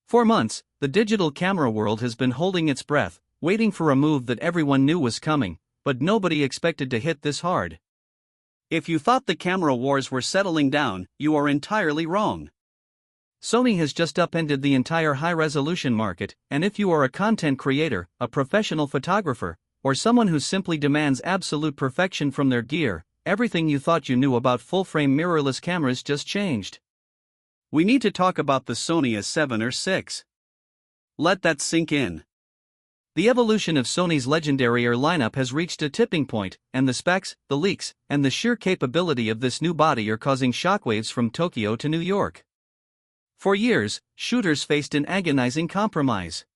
For months, the digital camera world has been holding its breath, waiting for a move that everyone knew was coming, but nobody expected to hit this hard. If you thought the camera wars were settling down, you are entirely wrong. Sony has just upended the entire high-resolution market, and if you are a content creator, a professional photographer, or someone who simply demands absolute perfection from their gear, everything you thought you knew about full-frame mirrorless cameras just changed. We need to talk about the Sony A7R VI. Let that sink in. The evolution of Sony's legendary lineup has reached a tipping point, and the specs, the leaks, and the sheer capability of this new body are causing shockwaves from Tokyo to New York. For years, shooters faced an agonizing compromise.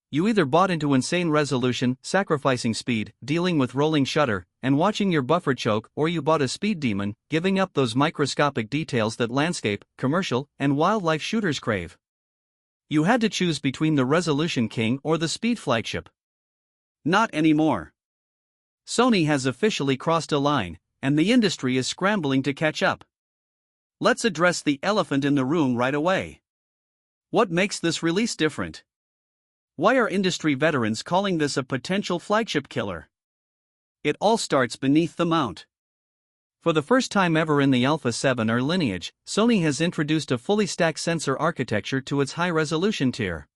You either bought into insane resolution, sacrificing speed, dealing with rolling shutter, and watching your buffer choke, or you bought a speed demon, giving up those microscopic details that landscape, commercial, and wildlife shooters crave. You had to choose between the resolution king or the speed flagship. Not anymore. Sony has officially crossed a line, and the industry is scrambling to catch up. Let's address the elephant in the room right away. What makes this release different? Why are industry veterans calling this a potential flagship killer? It all starts beneath the mount. For the first time ever in the Alpha 7R lineage, Sony has introduced a fully stacked sensor architecture to its high-resolution tier.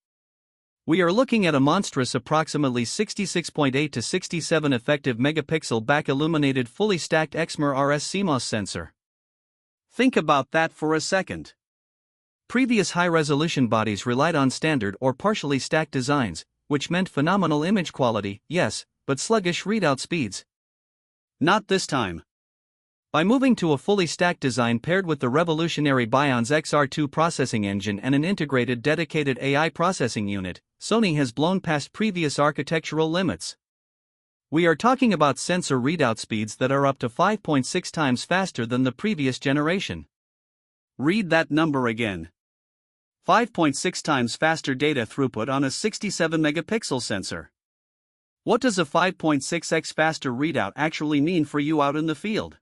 We are looking at a monstrous approximately 66.8 to 67 effective megapixel back-illuminated fully stacked Exmor RS CMOS sensor. Think about that for a second. Previous high-resolution bodies relied on standard or partially stacked designs, which meant phenomenal image quality, yes, but sluggish readout speeds. Not this time. By moving to a fully stacked design paired with the revolutionary BIONZ XR2 processing engine and an integrated dedicated AI processing unit, Sony has blown past previous architectural limits. We are talking about sensor readout speeds that are up to 5.6 times faster than the previous generation. Read that number again. 5.6 times faster data throughput on a 67 megapixel sensor. What does a 5.6x faster readout actually mean for you out in the field?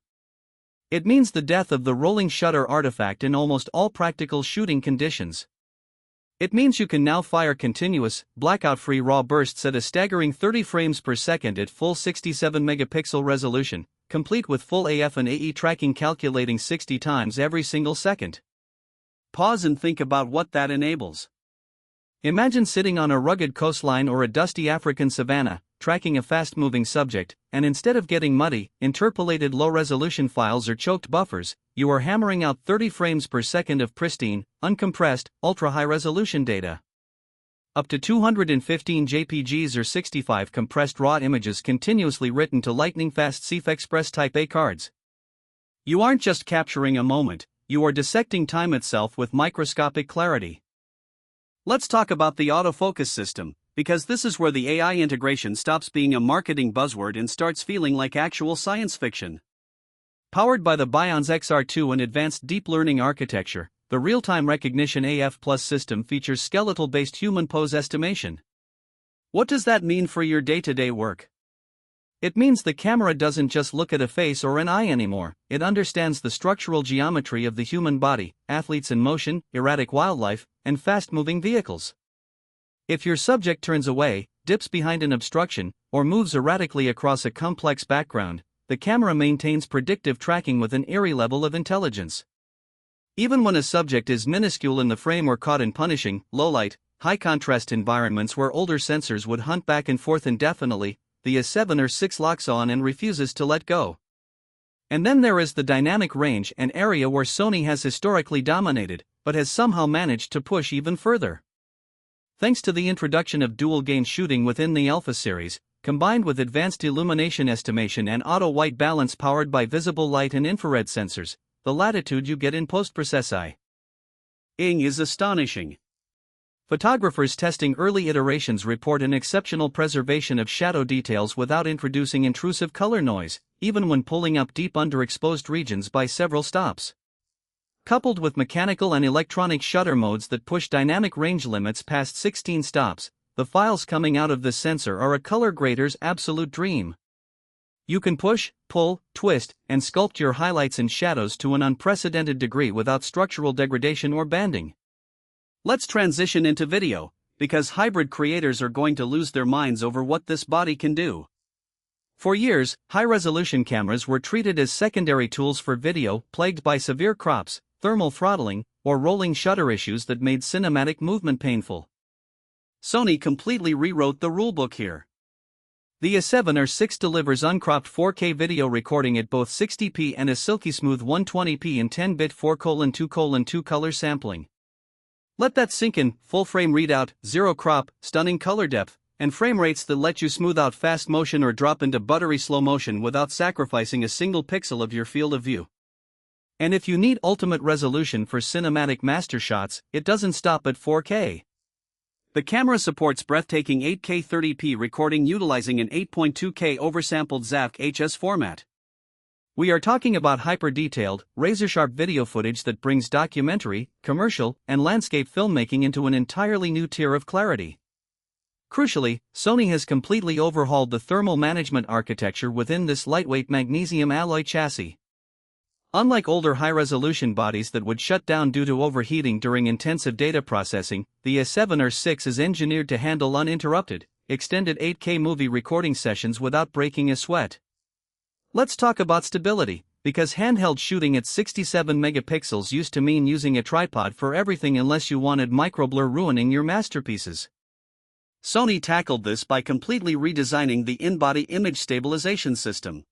It means the death of the rolling shutter artifact in almost all practical shooting conditions. It means you can now fire continuous, blackout-free raw bursts at a staggering 30 frames per second at full 67 megapixel resolution, complete with full AF and AE tracking calculating 60 times every single second. Pause and think about what that enables. Imagine sitting on a rugged coastline or a dusty African savanna, tracking a fast-moving subject, and instead of getting muddy, interpolated low-resolution files or choked buffers, you are hammering out 30 frames per second of pristine, uncompressed, ultra-high-resolution data. Up to 215 JPGs or 65 compressed raw images continuously written to lightning-fast CF Express Type A cards. You aren't just capturing a moment, you are dissecting time itself with microscopic clarity. Let's talk about the autofocus system, because this is where the AI integration stops being a marketing buzzword and starts feeling like actual science fiction. Powered by the BIONZ XR2 and advanced deep learning architecture, the real-time recognition AF Plus system features skeletal-based human pose estimation. What does that mean for your day-to-day work? It means the camera doesn't just look at a face or an eye anymore, it understands the structural geometry of the human body, athletes in motion, erratic wildlife, and fast-moving vehicles. If your subject turns away, dips behind an obstruction, or moves erratically across a complex background, the camera maintains predictive tracking with an eerie level of intelligence. Even when a subject is minuscule in the frame or caught in punishing, low-light, high-contrast environments where older sensors would hunt back and forth indefinitely, the A7R VI locks on and refuses to let go. And then there is the dynamic range, an area where Sony has historically dominated, but has somehow managed to push even further. Thanks to the introduction of dual-gain shooting within the Alpha series, combined with advanced illumination estimation and auto-white balance powered by visible light and infrared sensors, the latitude you get in post-processing is astonishing. Photographers testing early iterations report an exceptional preservation of shadow details without introducing intrusive color noise, even when pulling up deep underexposed regions by several stops. Coupled with mechanical and electronic shutter modes that push dynamic range limits past 16 stops, the files coming out of this sensor are a color grader's absolute dream. You can push, pull, twist, and sculpt your highlights and shadows to an unprecedented degree without structural degradation or banding. Let's transition into video, because hybrid creators are going to lose their minds over what this body can do. For years, high-resolution cameras were treated as secondary tools for video, plagued by severe crops, thermal throttling, or rolling shutter issues that made cinematic movement painful. Sony completely rewrote the rulebook here. The A7R VI delivers uncropped 4K video recording at both 60p and a silky smooth 120p in 10-bit 4:2:2 color sampling. Let that sink in: full frame readout, zero crop, stunning color depth, and frame rates that let you smooth out fast motion or drop into buttery slow motion without sacrificing a single pixel of your field of view. And if you need ultimate resolution for cinematic master shots, it doesn't stop at 4K. The camera supports breathtaking 8K 30p recording utilizing an 8.2K oversampled ZAVC HS format. We are talking about hyper-detailed, razor-sharp video footage that brings documentary, commercial, and landscape filmmaking into an entirely new tier of clarity. Crucially, Sony has completely overhauled the thermal management architecture within this lightweight magnesium alloy chassis. Unlike older high-resolution bodies that would shut down due to overheating during intensive data processing, the A7R VI is engineered to handle uninterrupted, extended 8K movie recording sessions without breaking a sweat. Let's talk about stability, because handheld shooting at 67 megapixels used to mean using a tripod for everything unless you wanted microblur ruining your masterpieces. Sony tackled this by completely redesigning the in-body image stabilization system.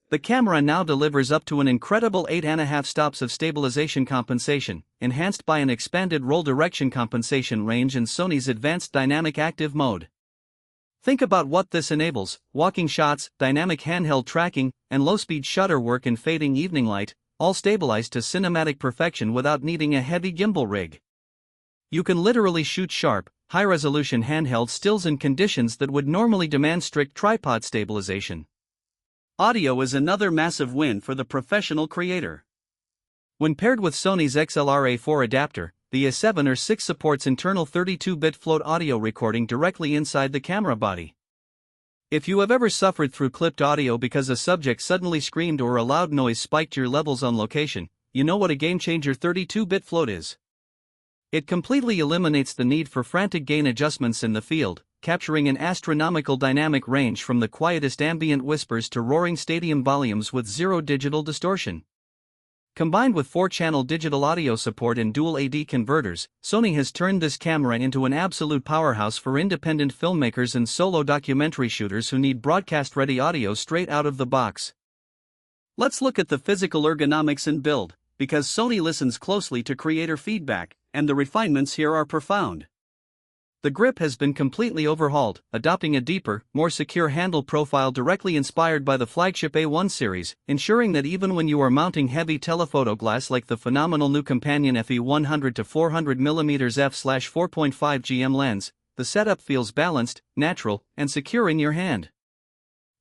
The camera now delivers up to an incredible 8.5 stops of stabilization compensation, enhanced by an expanded roll direction compensation range and Sony's advanced dynamic active mode. Think about what this enables: walking shots, dynamic handheld tracking, and low-speed shutter work in fading evening light, all stabilized to cinematic perfection without needing a heavy gimbal rig. You can literally shoot sharp, high-resolution handheld stills in conditions that would normally demand strict tripod stabilization. Audio is another massive win for the professional creator. When paired with Sony's XLR-A4 adapter, the A7R VI supports internal 32-bit float audio recording directly inside the camera body. If you have ever suffered through clipped audio because a subject suddenly screamed or a loud noise spiked your levels on location, you know what a game-changer 32-bit float is. It completely eliminates the need for frantic gain adjustments in the field, capturing an astronomical dynamic range from the quietest ambient whispers to roaring stadium volumes with zero digital distortion. Combined with 4-channel digital audio support and dual AD converters, Sony has turned this camera into an absolute powerhouse for independent filmmakers and solo documentary shooters who need broadcast-ready audio straight out of the box. Let's look at the physical ergonomics and build, because Sony listens closely to creator feedback, and the refinements here are profound. The grip has been completely overhauled, adopting a deeper, more secure handle profile directly inspired by the flagship A1 series, ensuring that even when you are mounting heavy telephoto glass like the phenomenal new companion FE100 to 400mm f/4.5 GM lens, the setup feels balanced, natural, and secure in your hand.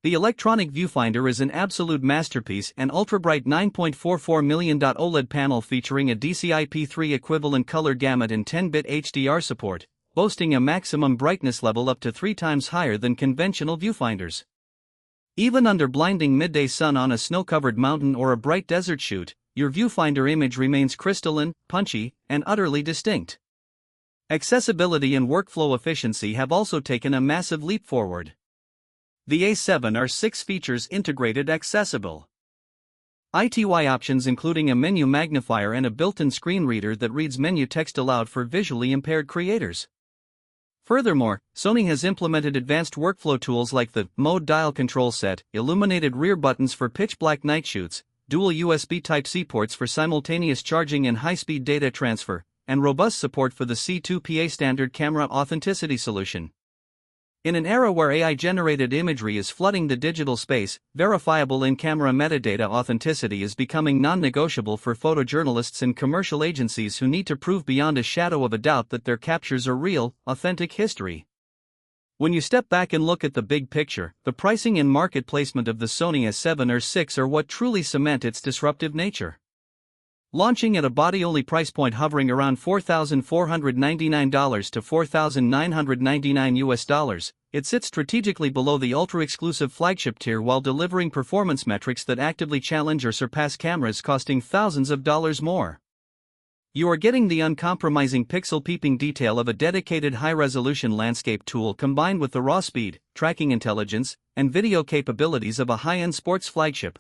The electronic viewfinder is an absolute masterpiece, an ultra-bright 9.44 million OLED panel featuring a DCI-P3 equivalent color gamut and 10-bit HDR support, boasting a maximum brightness level up to 3 times higher than conventional viewfinders. Even under blinding midday sun on a snow-covered mountain or a bright desert shoot, your viewfinder image remains crystalline, punchy, and utterly distinct. Accessibility and workflow efficiency have also taken a massive leap forward. The A7R VI features integrated accessible ITY options including a menu magnifier and a built-in screen reader that reads menu text aloud for visually impaired creators. Furthermore, Sony has implemented advanced workflow tools like the Mode Dial Control Set, illuminated rear buttons for pitch-black night shoots, dual USB Type-C ports for simultaneous charging and high-speed data transfer, and robust support for the C2PA standard camera authenticity solution. In an era where AI-generated imagery is flooding the digital space, verifiable in-camera metadata authenticity is becoming non-negotiable for photojournalists and commercial agencies who need to prove beyond a shadow of a doubt that their captures are real, authentic history. When you step back and look at the big picture, the pricing and market placement of the Sony A7R VI are what truly cement its disruptive nature. Launching at a body-only price point hovering around $4,499 to $4,999, it sits strategically below the ultra-exclusive flagship tier while delivering performance metrics that actively challenge or surpass cameras costing thousands of dollars more. You are getting the uncompromising pixel-peeping detail of a dedicated high-resolution landscape tool combined with the raw speed, tracking intelligence, and video capabilities of a high-end sports flagship.